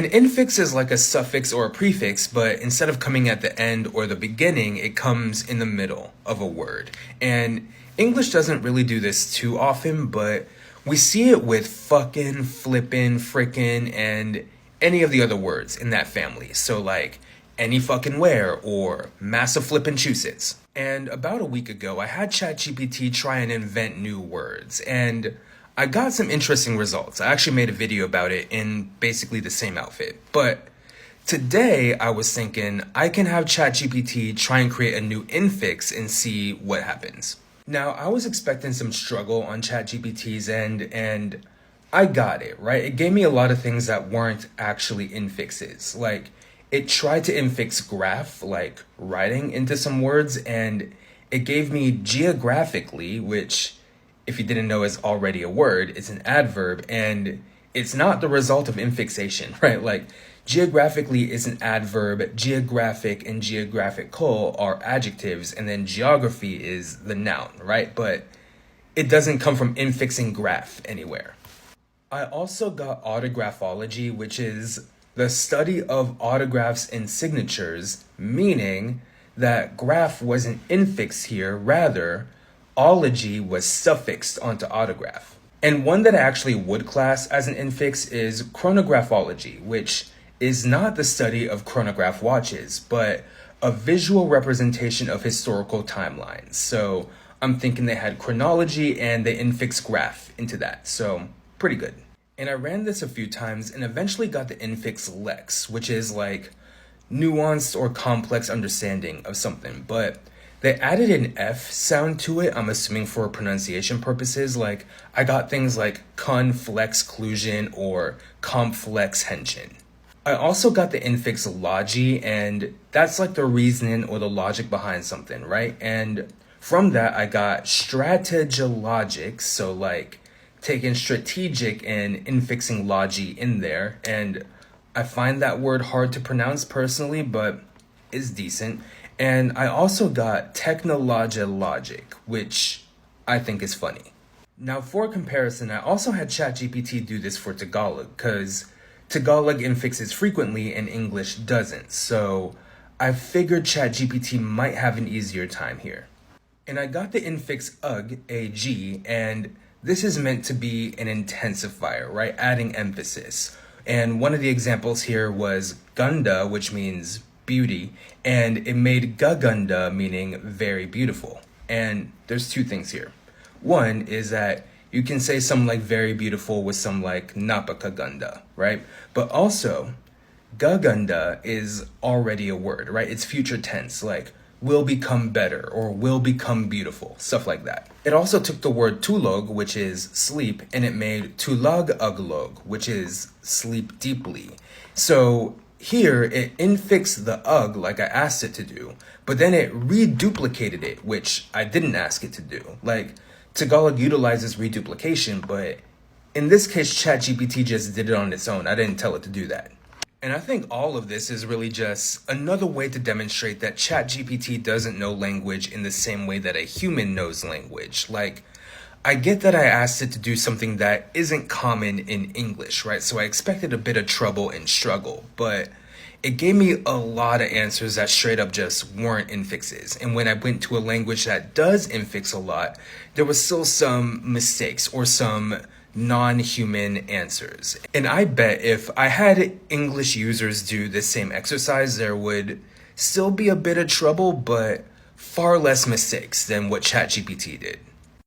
An infix is like a suffix or a prefix, but instead of coming at the end or the beginning, it comes in the middle of a word. And English doesn't really do this too often, but we see it with fucking, flippin', frickin', and any of the other words in that family. So like any fucking where or massive flippin' Massachusetts. And about a week ago, I had ChatGPT try and invent new words, and I got some interesting results. I actually made a video about it in basically the same outfit. But today I was thinking I can have ChatGPT try and create a new infix and see what happens. Now, I was expecting some struggle on ChatGPT's end, and I got it, right? It gave me a lot of things that weren't actually infixes. Like, it tried to infix graph, like writing into some words, and it gave me geographically, which, if you didn't know, is already a word. It's an adverb, and it's not the result of infixation, right? Like, geographically is an adverb, geographic and geographical are adjectives, and then geography is the noun, right? But it doesn't come from infixing graph anywhere. I also got autographology, which is the study of autographs and signatures, meaning that graph wasn't infixed here, rather, ology was suffixed onto autograph. And one that I actually would class as an infix is chronographology, which is not the study of chronograph watches, but a visual representation of historical timelines. So I'm thinking they had chronology and they infixed graph into that. So pretty good. And I ran this a few times and eventually got the infix lex, which is like nuanced or complex understanding of something. But they added an F sound to it, I'm assuming for pronunciation purposes. Like, I got things like conflexclusion or complex-hension. I also got the infix logi, and that's like the reasoning or the logic behind something, right? And from that, I got strategilogic, so like taking strategic and infixing logi in there. And I find that word hard to pronounce personally, but is decent. And I also got technologilogic, which I think is funny. Now, for comparison, I also had ChatGPT do this for Tagalog, because Tagalog infixes frequently and English doesn't. So I figured ChatGPT might have an easier time here. And I got the infix ag, and this is meant to be an intensifier, right? Adding emphasis. And one of the examples here was ganda, which means beauty, and it made gaganda, meaning very beautiful. And there's two things here. One is that you can say something like very beautiful with some like napakaganda, right? But also, gaganda is already a word, right? It's future tense, like will become better or will become beautiful, stuff like that. It also took the word tulog, which is sleep, and it made tulag aglog, which is sleep deeply. So here, it infixed the ug like I asked it to do, but then it reduplicated it, which I didn't ask it to do. Like, Tagalog utilizes reduplication, but in this case, ChatGPT just did it on its own. I didn't tell it to do that. And I think all of this is really just another way to demonstrate that ChatGPT doesn't know language in the same way that a human knows language. Like, I get that I asked it to do something that isn't common in English, right? So I expected a bit of trouble and struggle, but it gave me a lot of answers that straight up just weren't infixes. And when I went to a language that does infix a lot, there was still some mistakes or some non-human answers. And I bet if I had English users do this same exercise, there would still be a bit of trouble, but far less mistakes than what ChatGPT did.